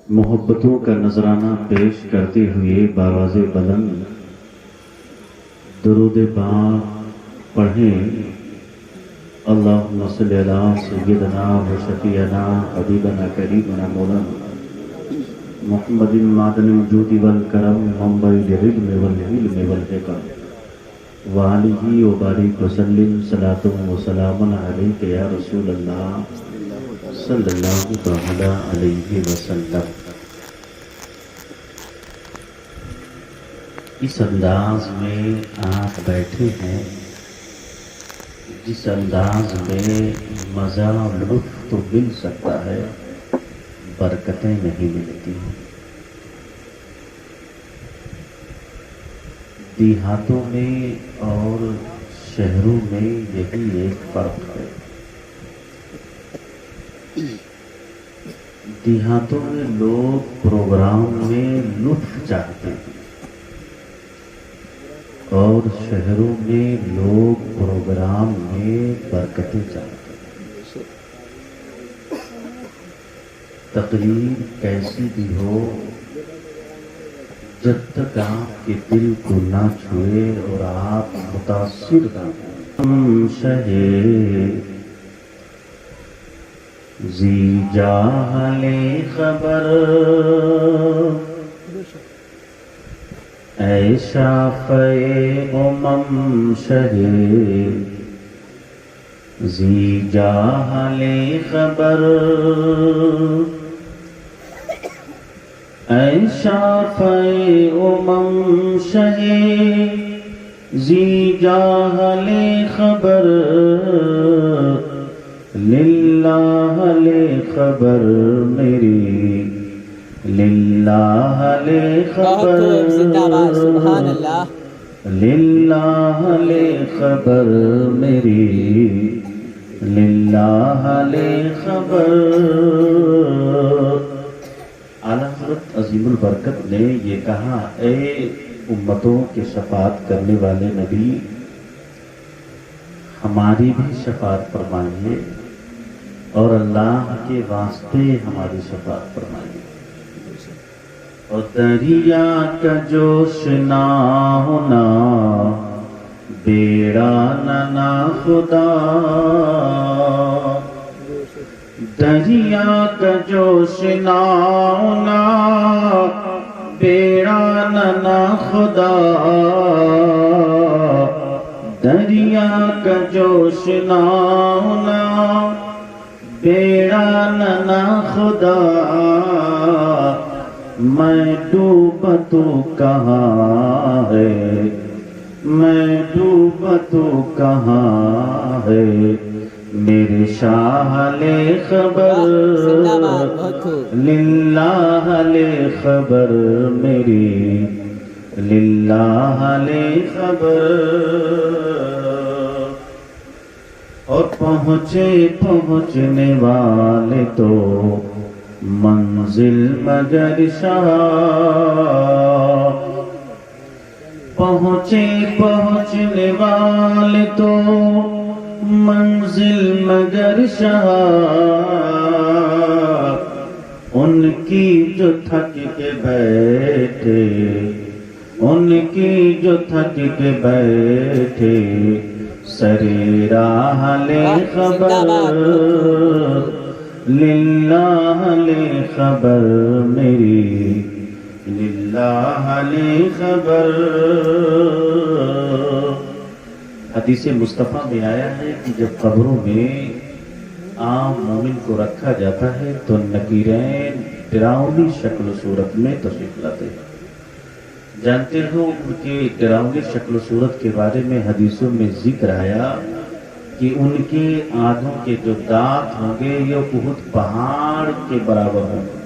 محبتوں کا نذرانہ پیش کرتے ہوئے باواز بلند درود پاک پڑھیں۔ اللہم صلی علی سیدنا و شفیعنا حبیبنا قریبنا مولانا محمد معدن الجود والکرم منبع العلم والعلم والحکم وآلہ وبارک وسلم صلاۃ و سلام علیک یا رسول اللہ صلی اللہ تعالی علیہ وسلم۔ اس انداز میں آپ بیٹھے ہیں جس انداز میں مزہ لطف تو مل سکتا ہے، برکتیں نہیں ملتی ہیں۔ دیہاتوں میں اور شہروں میں یہی ایک فرق ہے۔ دیہاتوں میں لوگ پروگرام میں لطف چاہتے ہیں اور شہروں میں لوگ پروگرام میں برکتیں چاہتے ہیں۔ تقریر کیسی بھی ہو، جب تک آپ کے دل کو نہ چھوئے اور آپ متاثر نہ ہوں۔ زی جاہل خبر اے شافع شہ زی جاہل خبر اے شافع شہ زی جاہل خبر للہ لے خبر میری للہ لے خبر للہ لے خبر میری للہ لے خبر۔ اعلیٰ حضرت عظیم البرکت نے یہ کہا، اے امتوں کے شفاعت کرنے والے نبی، ہماری بھی شفاعت فرمائیے اور اللہ کے واسطے ہماری شفاعت فرمائیے۔ اور دریا کا جوش نہ ہونا بیڑا نہ خدا، دریا کا جوش نہ ہونا بیڑا نہ خدا، دریا کا جوش نہ ہونا بیڑا نہ خدا، میں ڈوبا تو کہاں ہے میں ڈوبا تو کہاں ہے میرے شاہ لے خبر للہ لے خبر میری للہ لے خبر۔ اور پہنچنے والے تو منزل مگر شاہ، پہنچنے والے تو منزل مگر شاہ، ان کی جو تھک کے بیٹھے ان کی جو تھک کے بیٹھے سرے راہ لے خبر للہ لے خبر میری للہ لے خبر۔ حدیث مصطفیٰ میں آیا ہے کہ جب قبروں میں عام مومن کو رکھا جاتا ہے تو نکیرین ڈراؤنی شکل و صورت میں تشریف لاتے ہیں۔ جانتے ہو ان کے ڈراؤنی شکل و صورت کے بارے میں حدیثوں میں ذکر آیا کہ ان کے آنکھوں کے جو دانت ہوں گے یہ احد پہاڑ کے برابر ہوں گے۔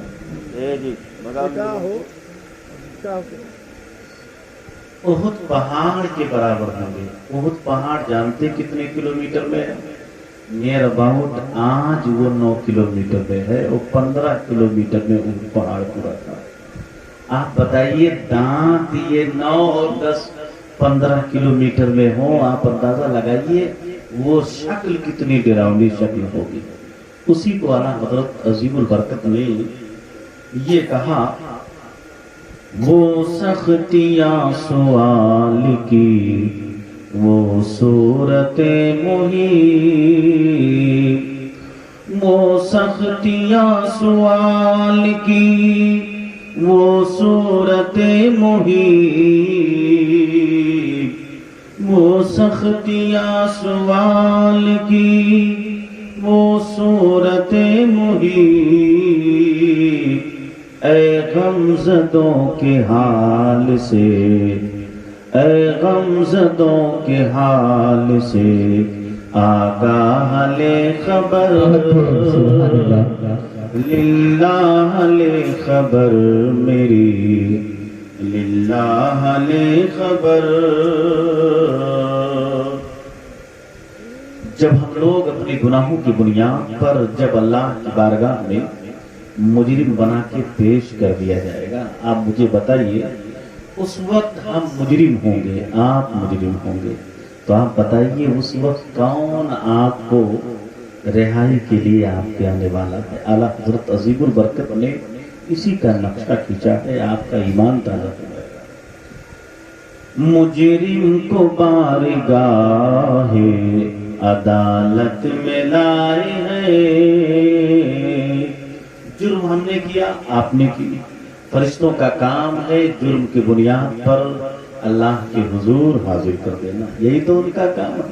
احد پہاڑ کے برابر ہوں گے۔ احد پہاڑ جانتے کتنے کلومیٹر میں ہے؟ نیئر اباؤٹ آج وہ 9 کلومیٹر میں ہے اور 15 کلومیٹر میں احد پہاڑ پورا تھا۔ آپ بتائیے دانت یہ 9 اور 10 15 کلومیٹر میں ہوں، آپ اندازہ لگائیے وہ شکل کتنی ڈراؤنی شکل ہوگی۔ اسی کو اعلیٰ حضرت عظیم البرکت نے یہ کہا وہ سختیاں سوال کی وہ صورت محیط، وہ سختیاں سوال کی وہ صورت محیط، وہ سختیاں سوال کی وہ صورت محیط، اے غمزدوں کے حال سے، اے غمزدوں کے حال سے آگاہ لے خبر، للہ لے خبر میری، للہ لے خبر۔ جب ہم لوگ اپنے گناہوں کی بنیاد پر جب اللہ کی بارگاہ میں مجرم بنا کے پیش کر دیا جائے گا، آپ مجھے بتائیے اس وقت ہم مجرم ہوں گے، آپ مجرم ہوں گے، تو آپ بتائیے اس وقت کون آپ کو رہائی کے لیے آپ کے آنے والا ہے؟ اعلیٰ حضرت عظیم البرکت نے اسی کا نقشہ کھینچا ہے، آپ کا ایمان تازہ ہو جائے گا۔ مجرم کو بارگاہ عدالت میں لائے ہیں، جرم ہم نے کیا، آپ نے کی، فرشتوں کا کام ہے جرم کی بنیاد پر اللہ کے حضور حاضر کر دینا، یہی تو ان کا کام ہے۔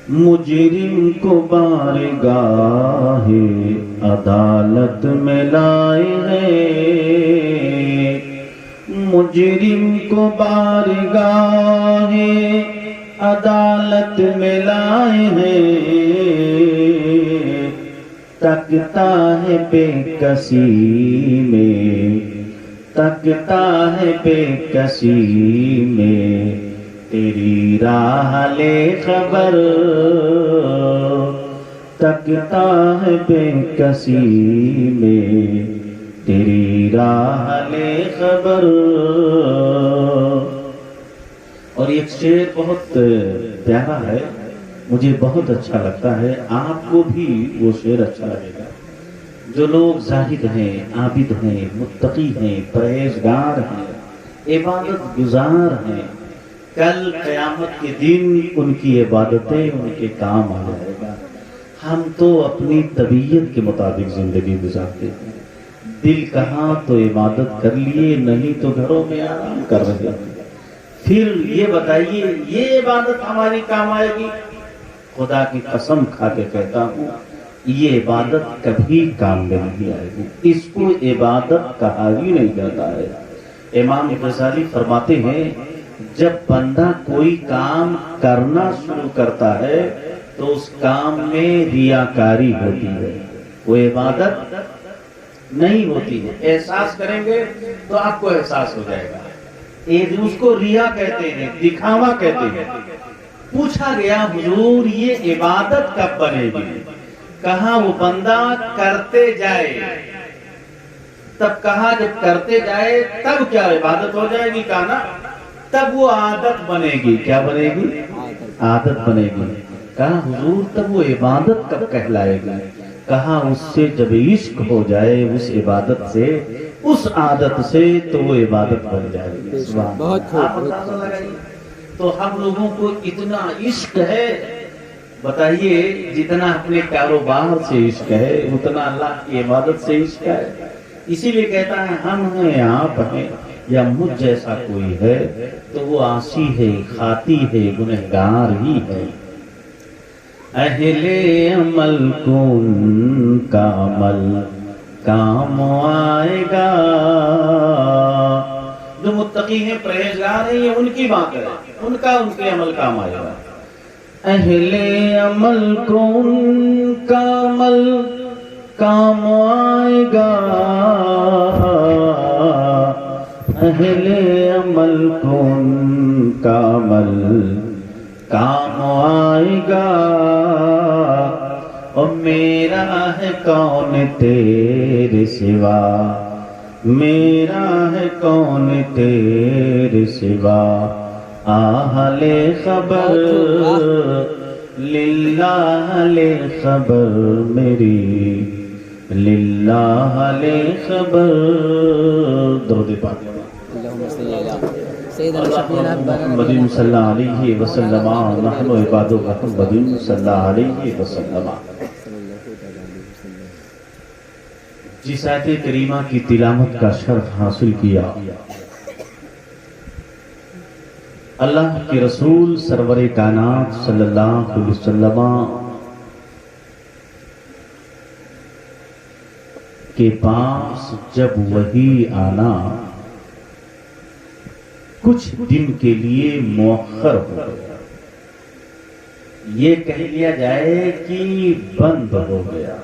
مجرم کو بارگاہ عدالت میں لائے ہیں، مجرم کو بارگاہ عدالت میں لائے ہیں، تکتا ہے بے کسی میں، تکتا ہے بے کسی میں تیری راہ لے خبر، تکتا ہے بے کسی میں تیری راہ لے خبر۔ اور ایک شعر بہت پیارا ہے، مجھے بہت اچھا لگتا ہے، آپ کو بھی وہ شعر اچھا لگے گا۔ جو لوگ زاہد ہیں، عابد ہیں، متقی ہیں، پرہیزگار ہیں، عبادت گزار ہیں، کل قیامت کے دن ان کی عبادتیں ان کے کام آ جائے گا۔ ہم تو اپنی طبیعت کے مطابق زندگی گزارتے ہیں، دل کہاں تو عبادت کر لیے، نہیں تو گھروں میں آرام کر رہے ہیں۔ پھر یہ بتائیے یہ عبادت ہماری کام آئے گی؟ خدا کی قسم کھا کے کہتا ہوں یہ عبادت کبھی کام میں نہیں آئے گی، اس کو عبادت کہا ہی نہیں جاتا ہے۔ امام غزالی فرماتے ہیں جب بندہ کوئی کام کرنا شروع کرتا ہے تو اس کام میں ریاکاری ہوتی ہے، وہ عبادت نہیں ہوتی ہے۔ احساس کریں گے تو آپ کو احساس ہو جائے گا، اس کو ریا کہتے ہیں، دکھاوا کہتے ہیں۔ پوچھا گیا حضور یہ عبادت کب بنے گی؟ کہا وہ بندہ کرتے جائے، تب کہا جب کرتے جائے تب کیا عبادت ہو جائے گی؟ کہا نا تب وہ عادت بنے گی۔ کیا بنے گی؟ عادت بنے گی۔ کہا حضور تب وہ عبادت کب کہلائے گی؟ کہا اس سے جب عشق ہو جائے، اس عبادت سے، اس عادت سے، تو وہ عبادت بن جائے گی۔ بہت خوب۔ تو ہم لوگوں کو اتنا عشق ہے، بتائیے جتنا اپنے کاروبار سے عشق ہے اتنا اللہ کی عبادت سے عشق ہے۔ اسی لیے کہتا ہے ہم ہیں، آپ ہیں، یا مجھ جیسا کوئی ہے تو وہ عاصی ہے، خاطی ہے، گنہگار ہی ہے۔ اہل عمل کو ان کا عمل کام آئے گا، جو متقی ہیں، پرہیزگار ہیں، یہ ان کی بات ہے، ان کے عمل کام آئے گا۔ اہل عمل کو ان کا عمل کام آئے گا، اہل عمل کو ان کا عمل کام آئے گا۔ اور میرا ہے کون تیرے سوا، میرا ہے کون تیرے سوا، اہل خبر للہ لے خبر میری، للہ لے خبر درود پاک اللهم صل على سيدنا وشفيعنا محمد صلی اللہ علیہ وسلم نحن عباد محمد صلی اللہ علیہ وسلم. جس آیت کریمہ کی تلاوت کا شرف حاصل کیا، اللہ کے رسول سرور کائنات صلی اللہ علیہ وسلم کے پاس جب وحی آنا کچھ دن کے لیے مؤخر ہو گیا، یہ کہہ لیا جائے کہ بند ہو گیا،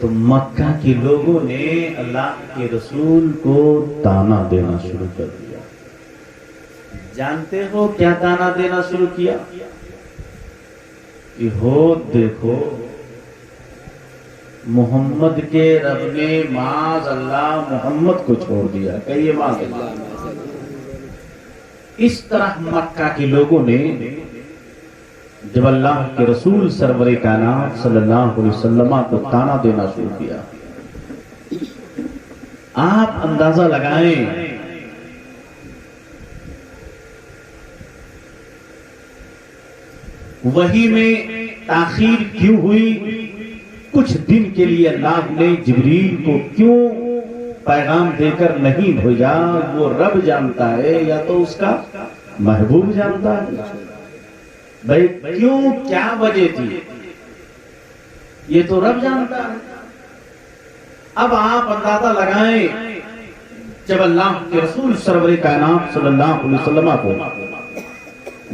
تو مکہ کے لوگوں نے اللہ کے رسول کو تانا دینا شروع کر دیا. جانتے ہو کیا تانا دینا شروع کیا؟ کہ ہو دیکھو محمد کے رب نے معاذ اللہ محمد کو چھوڑ دیا. کہیے معاذ اللہ. اس طرح مکہ کے لوگوں نے جب اللہ کے رسول سرور کائنات صلی اللہ علیہ وسلم کو تانا دینا شروع کیا، آپ اندازہ لگائیں وحی میں تاخیر کیوں ہوئی؟ کچھ دن کے لیے اللہ نے جبریل کو کیوں پیغام دے کر نہیں بھیجا؟ وہ رب جانتا ہے یا تو اس کا محبوب جانتا ہے. بھائی کیوں، کیا وجہ تھی، یہ تو رب جانتا ہے. اب آپ اندازہ لگائیں جب اللہ کے رسول سرور کائنات صلی اللہ علیہ وسلم کو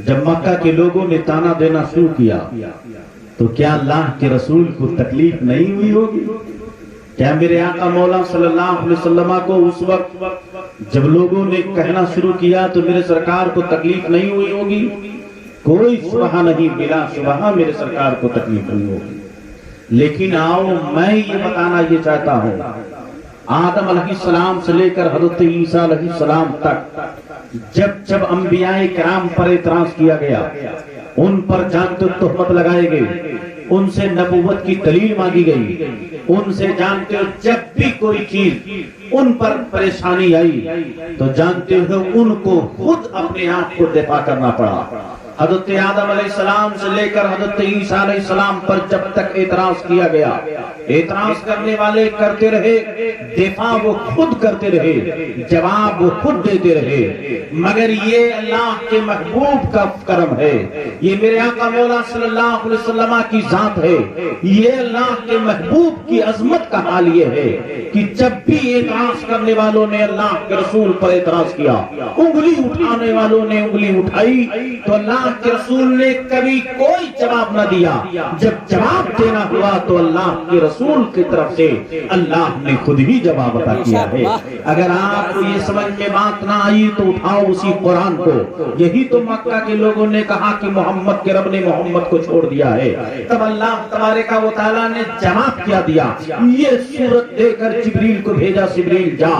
جب مکہ کے لوگوں نے تانا دینا شروع کیا تو کیا اللہ کے رسول کو تکلیف نہیں ہوئی ہوگی؟ کیا میرے آقا مولا صلی اللہ علیہ وسلم کو اس وقت جب لوگوں نے کہنا شروع کیا تو میرے سرکار کو تکلیف نہیں ہوئی ہوگی؟ کوئی شبہ نہیں، بلا شبہ میرے سرکار کو تکلیف نہیں ہوگی. لیکن آؤ میں یہ بتانا یہ چاہتا ہوں، آدم علیہ السلام سے لے کر حضرت عیسیٰ علیہ السلام تک جب انبیاء کرام پر اعتراض کیا گیا، ان پر جانتے تہمت لگائے گئے، ان سے نبوت کی دلیل مانگی گئی، ان سے جانتے ہو جب بھی کوئی چیز ان پر پریشانی آئی تو جانتے ہو ان کو خود اپنے آپ کو دفاع کرنا پڑا. حضرت آدم علیہ السلام سے لے کر حضرت عیسیٰ علیہ السلام پر جب تک اعتراض کیا گیا، اعتراض کرنے والے کرتے رہے، دفاع وہ خود کرتے رہے، جواب وہ خود دیتے رہے. مگر یہ اللہ کے محبوب کا کرم ہے، یہ میرے آقا مولا صلی اللہ علیہ وسلم کی ذات ہے، یہ اللہ کے محبوب کی عظمت کا حال یہ ہے کہ جب بھی اعتراض کرنے والوں نے اللہ کے رسول پر اعتراض کیا، انگلی اٹھانے والوں نے انگلی اٹھائی تو اللہ کے رسول نے کبھی کوئی جواب نہ دیا. جب جواب دینا ہوا تو اللہ کے رسول کی طرف سے اللہ نے خود ہی جواب عطا کیا ہے. اگر آپ کو یہ سمجھ میں بات نہ آئی تو اٹھاؤ اسی قرآن کو. یہی تو مکہ کے لوگوں نے کہا کہ محمد کے رب نے محمد کو چھوڑ دیا ہے، تب اللہ تبارک و تعالیٰ نے جواب کیا دیا، یہ صورت دے کر جبریل کو بھیجا، جبریل جا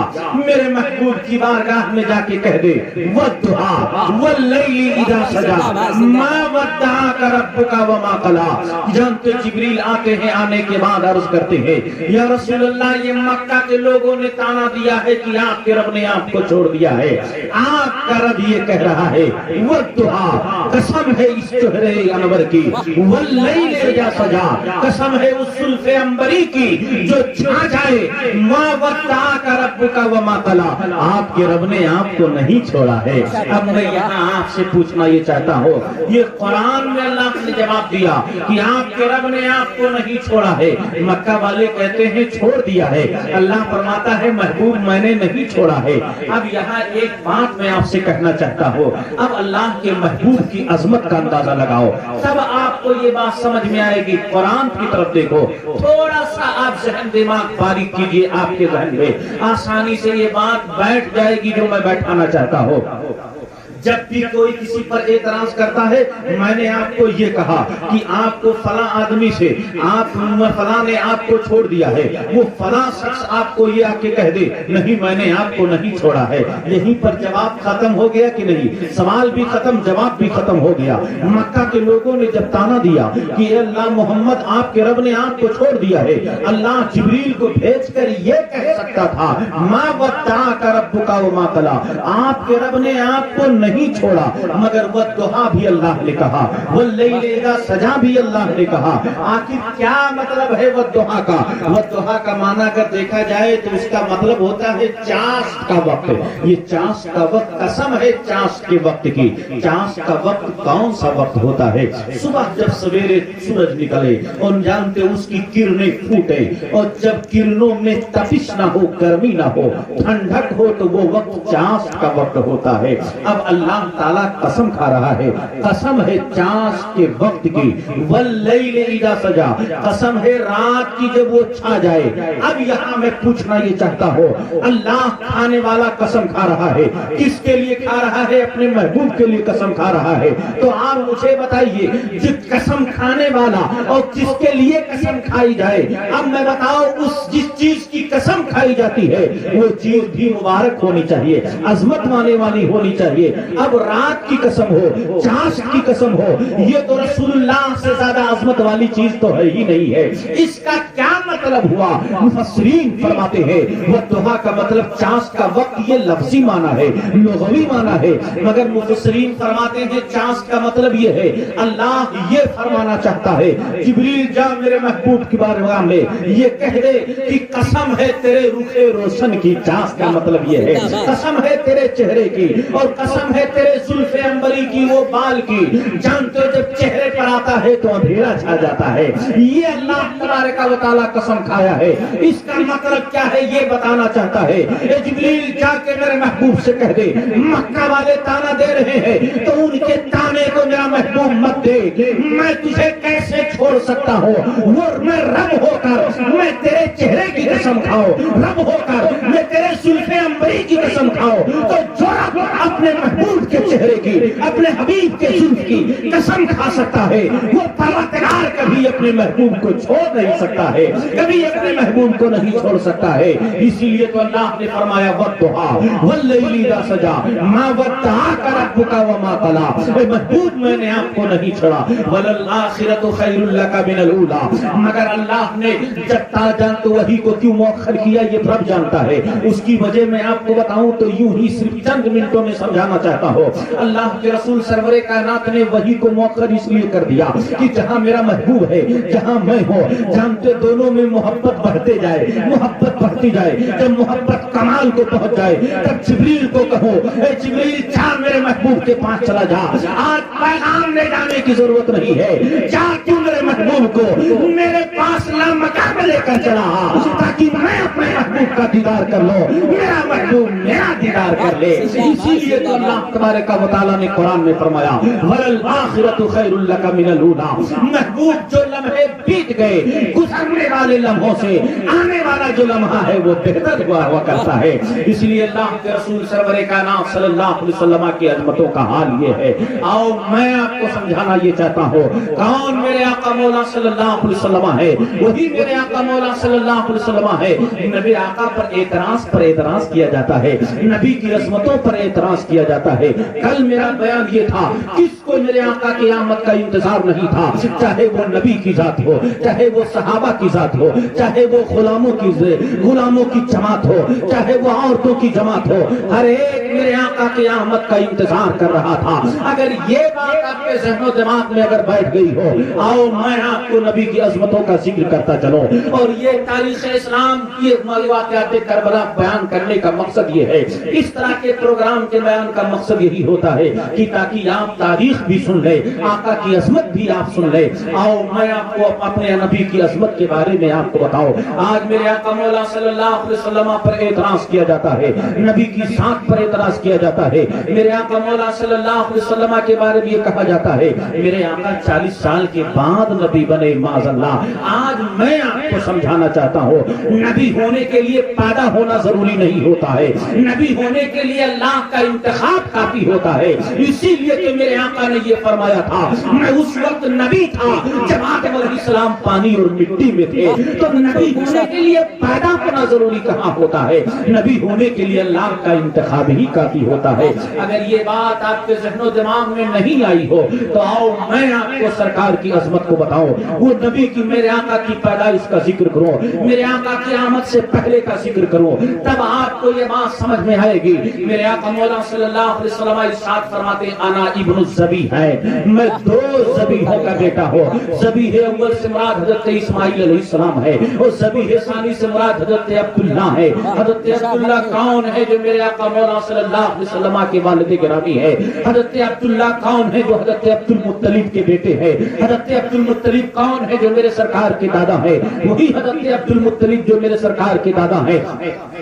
میرے محبوب کی بارگاہ میں جا کے کہہ دے وَالضُّحَىٰ وَاللَّيْلِ إِذَا سَجَىٰ مَا وَدَّعَكَ رَبُّكَ وَمَا قَلَىٰ. جانتے جبریل آتے ہیں، آنے کے بعد عرض کرتے ہیں یا رسول اللہ یہ مکہ کے لوگوں نے تانا دیا ہے کہ آپ کے رب نے آپ کو چھوڑ دیا ہے، آپ کا رب یہ کہہ رہا ہے وَالضُّحَىٰ قسم ہے اس چہرے انور کی، وَاللَّيْلِ إِذَا سَجَىٰ قسم ہے اس زلف عنبری کی جو چھا جائے، مَا وَدَّعَكَ رَبُّكَ وَمَا قَلَىٰ آپ کے رب نے آپ کو نہیں چھوڑا ہے. اب میں یہاں آپ سے پوچھنا یہ چاہتا ہوں، یہ قرآن میں اللہ نے جواب دیا کہ آپ کے رب نے آپ کو نہیں چھوڑا ہے، مکہ والے کہتے ہیں چھوڑ دیا ہے، اللہ فرماتا ہے محبوب میں نے نہیں چھوڑا ہے. اب یہاں ایک بات میں آپ سے کہنا چاہتا ہوں، اب اللہ کے محبوب کی عظمت کا اندازہ لگاؤ، تب آپ کو یہ بات سمجھ میں آئے گی. قرآن کی طرف دیکھو، تھوڑا سا آپ ذہن دماغ باریک کیجئے، آپ کے ذہن میں آسانی سے یہ بات بیٹھ جائے گی جو میں بیٹھانا چاہتا ہوں. جب بھی کوئی کسی پر اعتراض کرتا ہے میں نے آپ کو یہ کہا کہ آپ کو فلاں آدمی سے فلاں نے آپ کو چھوڑ دیا ہے، وہ فلاں شخص آپ کو یہ آ کے کہہ دے نہیں میں نے آپ کو نہیں چھوڑا ہے، یہیں پر جواب ختم ہو گیا کہ نہیں؟ سوال بھی ختم، جواب بھی ختم ہو گیا۔ مکہ کے لوگوں نے جب تانا دیا کہ اے اللہ محمد آپ کے رب نے آپ کو چھوڑ دیا ہے، اللہ جبریل کو بھیج کر یہ کہہ سکتا تھا ما ودعک ربک وما قلی، آپ کے رب نے آپ کو نہیں چھوڑا، مگر والضحیٰ بھی اللہ نے کہا، واللیل اذا سجا بھی اللہ نے کہا۔ آخر کیا مطلب ہے والضحیٰ کا؟ والضحیٰ کا معنی اگر دیکھا جائے تو اس کا مطلب ہوتا ہے چاشت کا وقت۔ یہ چاشت کا وقت قسم ہے چاشت کے وقت کی۔ چاشت کا وقت کون سا وقت ہوتا ہے؟ صبح جب سویرے سورج نکلے اور جانتے اس کی کرنیں پھوٹے، اور جب کرنوں میں تپش نہ ہو، گرمی نہ ہو، ٹھنڈک ہو، تو وہ وقت چاشت کا وقت ہوتا ہے۔ اب اللہ تعالیٰ قسم کھا رہا ہے، قسم ہے چاشت کے وقت کی، واللیل اذا سجا، قسم ہے رات کی جب وہ چھا جائے۔ اب یہاں میں پوچھنا یہ چاہتا ہوں، اللہ کھانے والا قسم کھا رہا ہے، کس کے لیے کھا رہا ہے؟ اپنے محبوب کے لیے قسم کھا رہا ہے۔ تو آپ مجھے بتائیے جس قسم کھانے والا اور جس کے لیے قسم کھائی جائے، اب میں بتاؤ جس چیز کی قسم کھائی جاتی ہے وہ چیز بھی مبارک ہونی چاہیے، عظمت مانے والی ہونی چاہیے۔ اب رات کی قسم ہو، چاشت کی قسم ہو، یہ تو رسول اللہ سے زیادہ عظمت والی چیز تو ہے ہی نہیں ہے۔ اس کا کیا مطلب ہوا؟ مفسرین فرماتے ہیں والضحیٰ کا مطلب چاشت کا وقت، یہ لفظی معنی ہے، لغوی معنی ہے، مگر مفسرین فرماتے ہیں چاشت کا مطلب یہ ہے اللہ یہ فرمانا چاہتا ہے جبریل جا میرے محبوب کی بارگاہ میں یہ کہہ دے کہ قسم ہے تیرے رخ روشن کی۔ چاشت کا مطلب یہ ہے قسم ہے تیرے چہرے کی، اور قسم ہے تیرے زلف عنبری کی، وہ بال کی، جانتے ہو جب چہرے پر آتا ہے تو اندھیرا چھا جاتا ہے۔ یہ اللہ تبارک و تعالیٰ قسم کھایا ہے۔ اس کا مطلب کیا ہے یہ بتانا چاہتا ہے اے جبریل جا کے میرے محبوب سے کہہ دے مکہ والے تانا دے رہے ہیں تو ان کے تانے کو میرا محبوب مت دے، میں تجھے کیسے چھوڑ سکتا ہوں؟ وہ میں رب ہو کر میں تیرے چہرے کی قسم کھاؤ، رب ہو کر میں تیرے زلف عنبری کی قسم کھاؤ، تو جو رب اپنے محبوب کے چہرے کی، اپنے حبیب کے زلف کی قسم کھا سکتا ہے، وہ پروردگار کبھی اپنے محبوب کو چھوڑ نہیں سکتا ہے، کبھی اپنے محبوب کو نہیں چھوڑ سکتا ہے۔ اسی لیے تو اللہ نے فرمایا والضحیٰ واللیل اذا سجا ما ودعک ربک وما قلی، اے محبوب میں نے آپ کو نہیں چھوڑا، وللآخرۃ خیر لک من الاولی، مگر اللہ نے جب جان تو وحی کو کیوں مؤخر کیا یہ رب جانتا ہے۔ اس کی وجہ میں آپ کو بتاؤں تو یوں ہی صرف چند منٹوں میں سمجھانا چاہتا ہوں۔ اللہ کے رسول سرور کائنات نے وحی کو مؤخر اس لیے کر دیا کہ جہاں میرا محبوب ہے، جہاں میں ہوں، جانتے دونوں میں محبت بڑھتے جائے، محبت بڑھتی جائے، جب محبت کمال کو پہنچ جائے تب جبریل کو کہو اے جبریل جا میرے محبوب کے پاس چلا جا، آج پیغام لے جانے کی ضرورت نہیں ہے، جا تو میرے محبوب کو میرے پاس لامکان میں لے کر چلا تاکہ میں اپنے محبوب کا دیدار کر لوں، میرا محبوب میرا دیدار کر لے۔ اسی لیے تو اللہ تبارک و تعالیٰ نے قرآن میں فرمایا وَلَلْآخِرَةُ خَيْرٌ لَكَ مِنَ الْأُولَىٰ، محبوب جو لمحے بیت گئے، گزرنے والے لمحوں سے آنے والا جو لمحہ ہے وہ بہتر ہوا کرتا ہے۔ اس لیے اللہ کے رسول سرور کائنات صلی اللہ علیہ وسلم کی عظمتوں کا حال یہ ہے۔ آؤ میں آپ کو سمجھانا یہ چاہتا ہوں کون میرے آقا مولا صلی اللہ علیہ وسلم ہے، وہی میرے آقا مولا صلی اللہ علیہ وسلم ہے۔ نبی آقا پر اعتراض کیا جاتا ہے، نبی کی عظمتوں پر اعتراض کیا جاتا ہے۔ کل میرا بیان یہ تھا کس کو میرے آقا کی آمد کا انتظار نہیں تھا، چاہے وہ نبی کی ذات ہو، چاہے وہ صحابہ کی ذات ہو، چاہے وہ غلاموں کی جماعت ہو، چاہے وہ عورتوں کی جماعت ہو، ہر ایک میرے آقا کی آمد کا انتظار کر رہا تھا۔ اگر یہ بات آپ کے ذہن و دماغ میں اگر بیٹھ گئی ہو، آؤ میں آپ کو نبی کی عظمتوں کا ذکر کرتا چلوں۔ اور یہ تاریخ اسلام کی واقعات کربلا بیان کرنے کا مقصد یہ ہے، اس طرح کے پروگرام کے بیان کا مقصد یہی ہوتا ہے کہ تاکہ آپ تاریخ بھی سن لیں، آقا کی عظمت بھی آپ سن لیں۔ آؤ میں آپ کو اپنے نبی کی عظمت کے بارے میں آپ کو بتاؤں۔ آج میرے آقا مولا صلی اللہ علیہ وسلم پر اعتراض کیا جاتا ہے، نبی کی ذات پر اعتراض کیا جاتا ہے، میرے آقا مولا صلی اللہ علیہ وسلم کے بارے میں یہ کہا جاتا ہے میرے آقا 40 سال کے بعد نبی بنے، معاذ اللہ۔ آج میں آپ کو سمجھانا چاہتا ہوں نبی ہونے کے لیے پیدا ہونا ضروری نہیں ہوتا ہے، نبی ہونے کے لیے اللہ کا انتخاب کافی ہوتا ہے۔ اسی لیے تو میرے آقا نے یہ فرمایا تھا، میں اس وقت نبی تھا جب آدم علیہ السلام پانی اور مٹی میں تھے، تو نبی ہونے کے لیے پیدا ہونا ضروری کہاں ہوتا ہے، نبی ہونے کے لیے اللہ کا انتخاب ہی کافی ہوتا ہے۔ اگر یہ بات آپ کے ذہن و دماغ میں نہیں آئی ہو تو آؤ میں آپ کو سرکار کی عظمت کو بتاؤں، وہ نبی کی میرے آقا کی پیدائش کا ذکر کرو، میرے آقا کی آمد سے پہلے کا ذکر کرو، تب آپ کو یہ بات سمجھ میں آئے گی۔ میرے آقا مولا صلی اللہ علیہ وسلم ارشاد فرماتے ہیں، انا ابن الذبیح ہے، میں دو ذبیحوں کا بیٹا ہوں۔ ذبیح اول سے مراد حضرت اسماعیل علیہ السلام ہے، اور ذبیح ثانی سے مراد حضرت عبداللہ ہے۔ حضرت عبداللہ کون ہے؟ جو میرے آقا مولا صلی اللہ علیہ وسلم کے والد گرامی ہے۔ حضرت عبداللہ کون ہے؟ جو حضرت عبد المطلب کے بیٹے ہیں۔ حضرت عبد المطلب کون ہے؟ جو میرے سرکار کے دادا ہے، وہی حضرت عبد المطلب جو میرے سرکار کے دادا ہے۔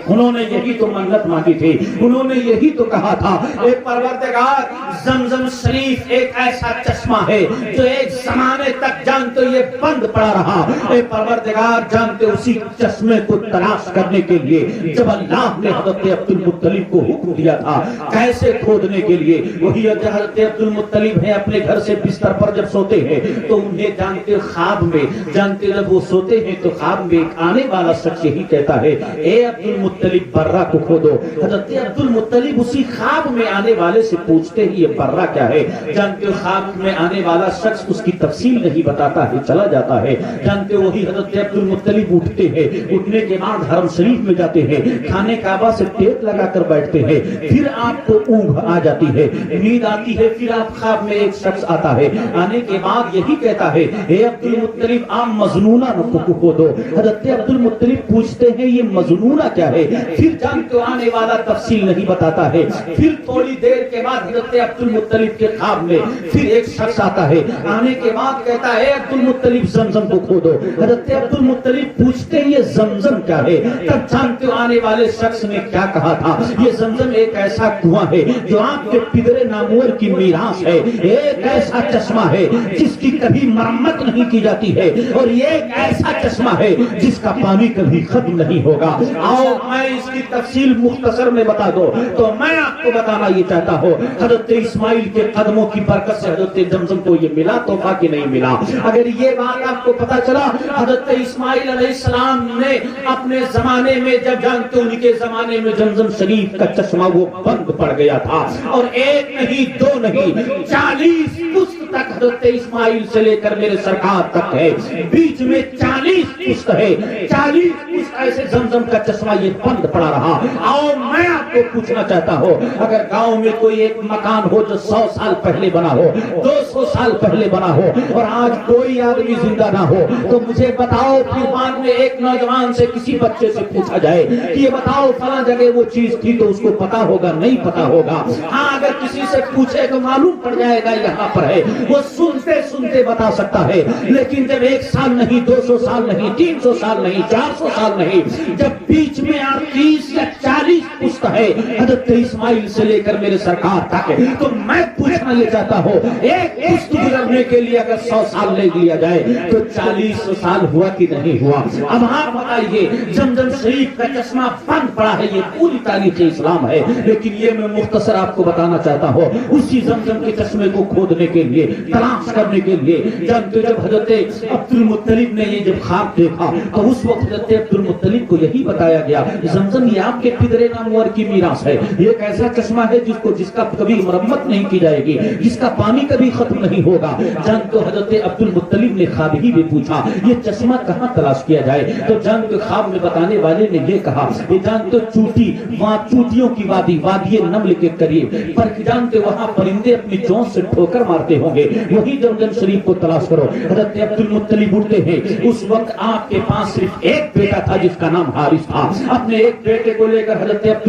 انہوں نے یہی تو منت مانگی تھی، انہوں نے یہی تو کہا تھا، اے پروردگار زمزم شریف ایک ایسا چشمہ ہے جو ایک زمانے تک جانتے یہ بند پڑا رہا، اے پروردگار جانتے اسی چشمے کو تلاش کرنے کے لیے جب اللہ نے حضرت عبد المطلب کو حکم دیا تھا کیسے کھودنے کے لیے، وہی حضرت عبد المطلب ہے اپنے گھر سے بستر پر جب سوتے ہیں تو انہیں جانتے خواب میں، جانتے جب وہ سوتے ہیں تو خواب میں ایک آنے والا شخص یہی کہتا ہے، اے عبد المطلب برہ کو کھودو۔ حضرت عبد المطلب اسی خواب میں آنے والے سے پوچھتے ہیں یہ برہ کیا ہے، جانتے خواب میں آنے والا شخص اس کی تفصیل نہیں بتاتا ہے، چلا جاتا ہے۔ جانتے وہی حضرت عبد المطلب اٹھتے ہیں، اٹھنے کے بعد حرم شریف میں جاتے ہیں، خانے کعبہ سے ٹیک لگا کر بیٹھتے ہیں، پھر آپ کو اونگ آ جاتی ہے، نیند آتی ہے، پھر آپ خواب میں ایک شخص آتا ہے، آنے کے بعد یہی کہتا ہے، اے عبد المطلب آپ مظنونہ رکو کو دو۔ حضرت عبد المطلب پوچھتے ہیں یہ مظنونہ کیا ہے، پھر جانتے آنے والا تفصیل نہیں بتاتا ہے۔ پھر تھوڑی دیر کے بعد حضرت عبد المطلب کے خواب میں پھر ایک شخص آتا ہے، آنے کے بعد کہتا ہے عبد المطلب زمزم کو کھودو۔ حضرت عبد المطلب پوچھتے ہیں یہ زمزم کیا ہے، تب جانتے آنے والے شخص نے کیا کہا تھا، یہ زمزم ایک ایسا کنواں ہے جو آپ کے پدر نامور کی میراث ہے، ایک ایسا چشمہ ہے جس کی کبھی مرمت نہیں کی جاتی ہے، اور یہ ایک ایسا چشمہ ہے جس کا پانی کبھی ختم نہیں ہوگا۔ آؤ میں اس کی تفصیل مختصر میں بتا دو تو میں آپ کو بتانا یہ چاہتا ہوں، حضرت اسماعیل کے قدموں کی برکت سے حضرت زمزم کو یہ ملا تحفہ کہ نہیں ملا۔ اگر یہ بات آپ کو پتا چلا، حضرت اسماعیل علیہ السلام نے اپنے زمانے میں جب جانتے ان کے زمانے میں زمزم شریف کا چشمہ وہ بند پڑ گیا تھا، اور ایک نہیں دو نہیں 40 پشت تک حضرت اسماعیل سے لے کر میرے سرکار تک ہے، بیچ میں 40 پشت ہے، 40 پشت ایسے زمزم کا چشمہ یہ بند پڑا رہا۔ آؤ میں آپ کو پوچھنا چاہتا ہوں، اگر گاؤں میں کوئی ایک مکان ہو جو 100 سال پہلے بنا ہو، 200 سال پہلے بنا ہو، اور آج کوئی آدمی زندہ نہ ہو، تو مجھے بتاؤ پھر بعد میں ایک نوجوان سے کسی بچے سے پوچھا جائے کہ یہ بتاؤ فلاں جگہ وہ چیز تھی، تو اس کو پتا ہوگا نہیں پتا ہوگا؟ ہاں اگر کسی سے پوچھے تو معلوم پڑ جائے گا یہاں پر ہے، وہ سنتے سنتے بتا سکتا ہے، لیکن جب 1 سال نہیں، 200 سال نہیں، 300 سال نہیں، 400 سال نہیں، جب بیچ میں 30 یا 40 پشت ہے حضرت اسماعیل سے لے کر میرے سرکار تک، تو میں پوچھنا یہ چاہتا ہوں ایک پشت گزرنے کے لیے اگر 100 سال لے لیا جائے تو 40 سال ہوا کہ نہیں ہوا؟ اب آپ بتائیے، زمزم شریف کا چشمہ بند پڑا ہے، یہ پوری تاریخ اسلام ہے، لیکن یہ میں مختصر آپ کو بتانا چاہتا ہوں، اسی زمزم کے چشمے کو کھودنے کے لیے، تلاش کرنے کے لیے، جانتے جب حضرت عبد المطلب نے یہ جب خواب دیکھا تو اس وقت حضرت عبد المطلب کو یہی بتایا گیا، زمزم یہ آپ کے پدر نامور کی میراث ہے، یہ ایک ایسا چشمہ ہے جس کا کبھی مرمت نہیں کی جائے گی، جس کا پانی کبھی ختم نہیں ہوگا۔ جانتے حضرت عبد المطلب نے خواب ہی میں پوچھا یہ چشمہ کہاں تلاش کیا جائے، تو جانتے خواب میں بتانے والے نے یہ کہا، یہ جانتے چوٹی، وہاں چوٹیوں کی وادی، وادی نمل کے قریب پر، جانتے وہاں پرندے اپنی چونچ سے ٹھوکر مارتے ہوں گے، وہی زمزم شریف کو تلاش کرو۔ حضرت عبد المطلب اٹھتے ہیں، اس وقت آپ کے پاس صرف ایک بیٹا تھا جس کا نام حارث تھا، اپنے ایک بیٹے کو لے کر حضرت عبد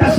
10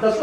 10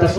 10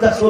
10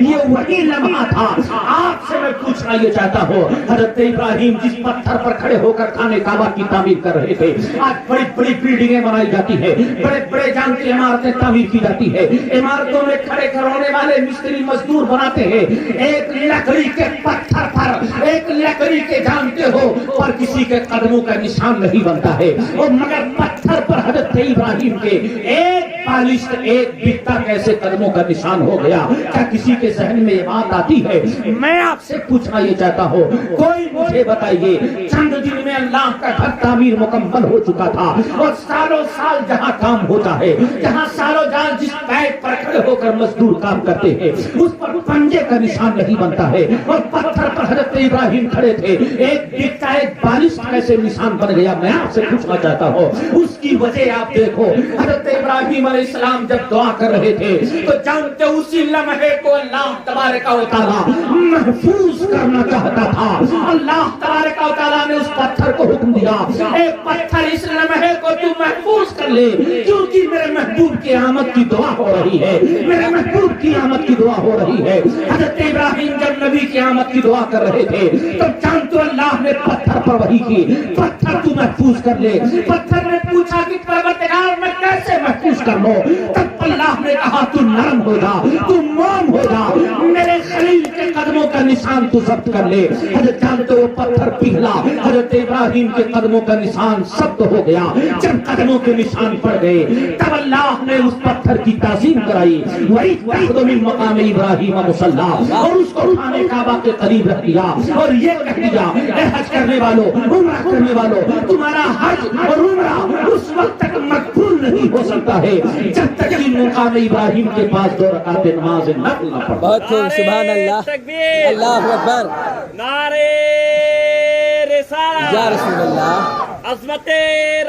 یہ وہی لمحہ تھا. آپ سے میں پوچھنا یہ چاہتا ہوں, حضرت ابراہیم جس پتھر پر کھڑے ہو کر خانہ کعبہ کی تعمیر کر رہے تھے, آج بڑی بڑی بلڈنگیں بنائی جاتی ہے, بڑے بڑے جان کی عمارتیں تعمیر کی جاتی ہے, عمارتوں میں کھڑے کرونے والے مستری مزدور بناتے ہیں ایک لکڑی کے پتھر پر, ایک لکڑی کے جانتے ہو پر کسی کے قدموں کا نشان نہیں بنتا ہے. اور مگر پتھر پر حضرت ابراہیم کے ایک بالشت ایک بتا کیسے قدموں کا نشان ہو گیا؟ کیا کسی کے ذہن میں یہ بات آتی ہے؟ میں آپ سے پوچھنا یہ چاہتا ہوں, کوئی مجھے بتائیے, چند دن میں اللہ کا گھر تعمیر مکمل ہو چکا تھا اور سالوں سال جہاں کام ہوتا ہے, جہاں سالوں جان جس پیٹ پر کھڑے ہو کر مزدور کام کرتے ہیں اس پر پنجے کا نشان نہیں بنتا ہے, اور پتھر پر حضرت ابراہیم کھڑے تھے, ایک بتا ایک بالشت کیسے نشان بن گیا؟ میں آپ سے پوچھنا چاہتا ہوں. اس کی وجہ آپ دیکھو, حضرت ابراہیم علیہ السلام جب دعا کر رہے تھے تو جانتے اسی لمحے کو اللہ تبارک و تعالی محفوظ کرنا چاہتا تھا. اللہ تبارک و تعالی نے اس پتھر کو حکم دیا, اے پتھر اس لمحے کو تو محفوظ کر لے, کیونکہ میرے محبوب کی آمد کی دعا ہو رہی ہے, میرے محبوب کی آمد کی دعا ہو رہی ہے. حضرت ابراہیم جب نبی کی آمد کی دعا کر رہے تھے تب جانتے اللہ نے پتھر پر وحی کی, پتھر تو محفوظ کر لے. پتھر نے پوچھا کہ پروردگار میں کیسے محفوظ کر لوں؟ تب اللہ نے کہا تو نرم ہو جا, تو موم ہو جا, میرے خلیل کے قدموں کا نشان تو ضبط کر لے. حضرت جانتے وہ پتھر پگھلا, حضرت ابراہیم کے قدموں کا نشان ضبط ہو گیا. جب قدموں کے نشان پڑ گئے تب اللہ نے اس پتھر کی تعظیم کرائی, وہی تخذ من مقام ابراہیم مصلی, اور اس کو خانہ کعبہ کے قریب رکھ دیا اور یہ کہہ دیا, اے حج کرنے والوں, عمرہ کرنے والوں, تمہارا حج اور عمرہ اس وقت تک مقبول نہیں ہو سکتا ہے جب تک کہ مقام ابراہیم کے پاس 2 رکعت نماز نفل نہ پڑھو. بہت خوب, سبحان اللہ, اللہ اکبر, نعرے رسالت یا رسول اللہ, عظمت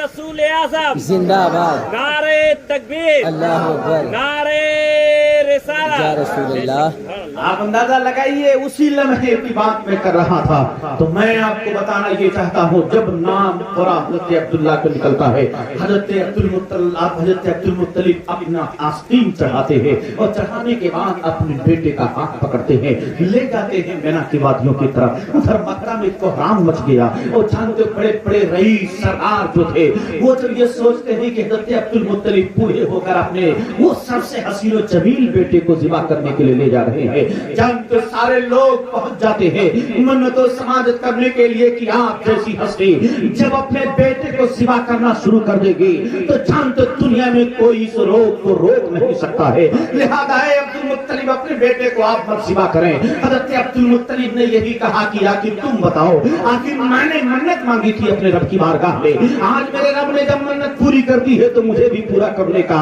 رسول اعظم زندہ آباد, نعرے تکبیر اللہ اکبر, نعرے یا رسالت. رسول اللہ. آپ اندازہ لگائیے اسی لمحے کی بات میں کر رہا تھا. تو میں آپ کو بتانا یہ چاہتا ہوں, جب نام پورا حضرت عبداللہ کو نکلتا ہے, حضرت عبد المطلب اپنا آستین چڑھاتے ہیں اور چڑھانے کے بعد اپنے بیٹے کا ہاتھ پکڑتے ہیں, لے جاتے ہیں مینا کی وادیوں کی طرف. ادھر مکہ میں کوہرام مچ گیا اور جانتے بڑے بڑے رئیس سردار جو تھے وہ جب یہ سوچتے ہیں کہ حضرت عبد المطلب بوڑھے ہو کر اپنے وہ سب سے حسین و جمیل بیٹے کو ذبح کرنے کے لیے لے جا رہے ہیں, جانتے سارے لوگ پہنچ جاتے ہیں منت و سماجت کرنے کے لیے کہ آپ جیسی ہستی جب اپنے بیٹے کو ذبح کرنا شروع کر دے گی تو جانتے دنیا میں کوئی اس روک کو روک نہیں سکتا ہے. لہذا ہے عبد المطلب اپنے بیٹے کو آپ مت ذبح کریں. حضرت عبد المطلب نے یہی کہا کہ آخر تم بتاؤ, آخر میں نے منت مانگی تھی اپنے رب کی بارگاہ میں, آج میرے رب نے جب منت پوری کر دی ہے تو مجھے بھی پورا کرنے کا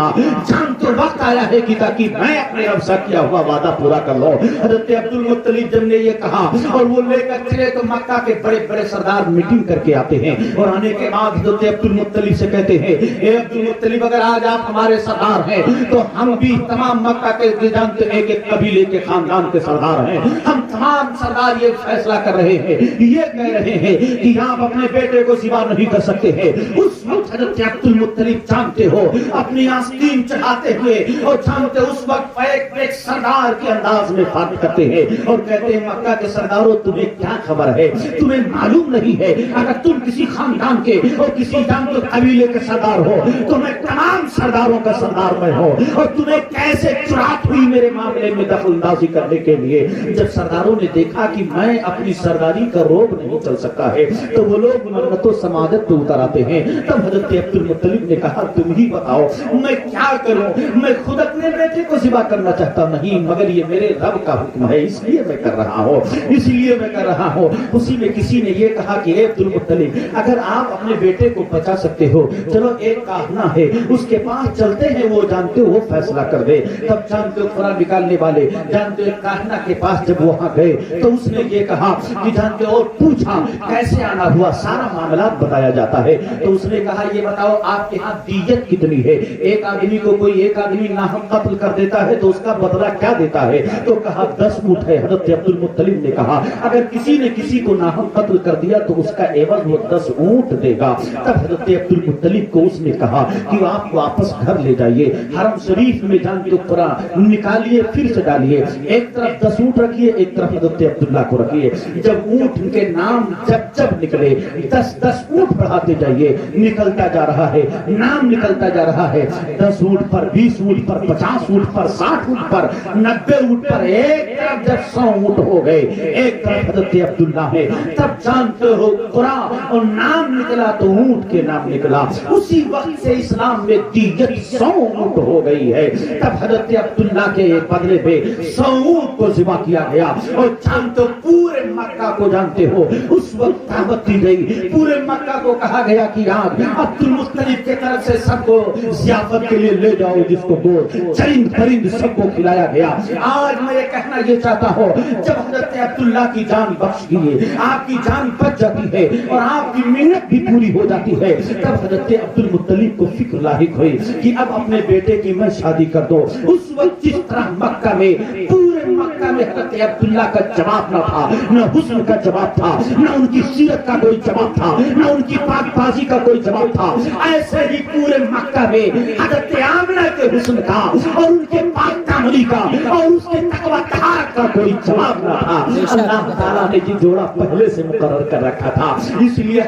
جانتے وقت آیا ہے کہ تاکہ میں اپنے رب سے کیا ہوا وعدہ پورا کر لو. حضرت عبد المطلب جب نے یہ کہا اور وہ لے کر چلے تو مکہ کے بڑے بڑے سردار میٹنگ کر کے آتے ہیں اور آنے کے بعد حضرت عبد المطلب سے کہتے ہیں, اے عبد المطلب اگر آج آپ ہمارے سردار ہیں تو ہم بھی تمام مکہ کے جانتے ہیں کہ قبیلے کے خاندان کے سردار ہیں, ہم تمام سردار یہ فیصلہ کر رہے ہیں, یہ کہہ رہے ہیں کہ آپ اپنے بیٹے کو ذبح نہیں کر سکتے ہیں. اس وقت حضرت عبد المطلب جانتے ہو اپنی آستین چڑھاتے ہوئے اور جانتے اس وقت ایک سردار کے انداز میں بات کرتے ہیں اور کہتے ہیں, مکہ کے سرداروں تمہیں کیا خبر ہے, تمہیں معلوم نہیں ہے, اگر تم کسی خاندان کے اور کسی جانتے قبیلے کے سردار ہو تو میں تمام سرداروں کا سردار میں ہوں, اور تمہیں کیسے چرات ہوئی میرے معاملے میں دخل اندازی کرنے کے لیے. جب سرداروں نے دیکھا کہ میں اپنی سرداری کا روب نہیں چل سکتا ہے تو وہ لوگ منت و سماجت پہ اتر آتے ہیں. تب حضرت عبد المطلب نے کہا, تم ہی بتاؤ میں کیا کروں, میں خود اپنے بیٹے کو ذبح کرنا چاہتا نہیں مگر یہ میرے رب کا حکم ہے اس لیے میں کر رہا ہوں, اس لیے میں کر رہا ہوں. اسی میں کسی نے یہ کہا کہ اے عبد المطلب اگر آپ اپنے بیٹے کو بچا سکتے ہو چلو ایک کاہنا ہے اس کے پاس چلتے ہیں, وہ جانتے وہ فیصلہ کر دے. تب جانتے قرآن نکالنے والے جانتے کاہنا کے پاس جب وہاں گئے تو اس نے یہ کہا کہ جانتے اور پوچھا کیسے آنا ہوا, سارا معاملات بتایا جاتا ہے. تو اس نے کہا یہ بتاؤ آپ کے ہاں دیت کتنی ہے, ایک آدمی کو کوئی ایک آدمی ناحق قتل کر دیتا ہے تو اس کا بدلہ کیا دیتا ہے؟ تو کہا 10 اونٹ ہے. حضرت عبد المطلب نے کہا اگر کسی نے کسی کو ناحق قتل کر دیا تو اس کا عوض وہ 10 اونٹ دے گا. تب حضرت عبد المطلب کو اس نے کہا کہ آپ واپس گھر لے جائیے، حرم شریف میں جان کے قرآن نکالیے، پھر سے ڈالیے، ایک طرف 10 اونٹ رکھیے، ایک طرف حضرت عبداللہ کو رکھیے، جب اونٹ کے نام جب نکلے 10 اونٹ بڑھاتے جائیے، نکلتا جا رہا ہے، نام نکلتا جا رہا ہے، 10 اونٹ پر، 20 اونٹ پر، 50 اونٹ پر، 60 اونٹ پر، 90 اونٹ پر، ایک طرف جب 100 اونٹ ہو گئے، ایک طرف حضرت عبداللہ ہے، تب جانتے ہو قرآن اور نام نکلا تو اونٹ کے نام نکلا، اسی وقت سے اسلام میں دیت 100 اونٹ ہو گئی ہے، تب حضرت عبداللہ کے بدلے پہ 100 اونٹ کو ذبح کیا گیا، اور جانتے ہو پورے مکہ کو جانتے ہو اس وقت دعوت دی گئی، پورے مکہ کو کہا گیا کہ آج عبد المطلب کے طرف سے سب کو ضیافت کے لیے لے جاؤ، جس کو گوشت چرند پرند سب کو کھلایا گیا۔ آج میں یہ کہنا یہ چاہتا ہوں، جب حضرت عبداللہ کی جان بخش گئی، آپ کی جان بچ جاتی ہے اور آپ کی محنت بھی پوری ہو جاتی ہے، تب حضرت عبد المطلب کو فکر لاحق ہوئی کہ اب اپنے بیٹے کی میں شادی کر دو۔ اس وقت جس طرح مکہ میں، پورے مکہ میں حضرت عبداللہ کا جواب نہ تھا، نہ حسن کا جواب تھا، نہ ان کی سیرت کا کوئی جواب تھا، نہ ان کی پاک بازی کا کوئی جواب تھا، ایسے ہی پورے مکہ میں حضرت آمنہ کے حسن کا اور ان کے پاک دامنی کا اور اس کے تقویٰ طہارت کا کوئی جواب نہ تھا۔ اللہ تعالیٰ نے یہ جوڑا پہلے سے مقرر کر رکھا تھا، اس لیے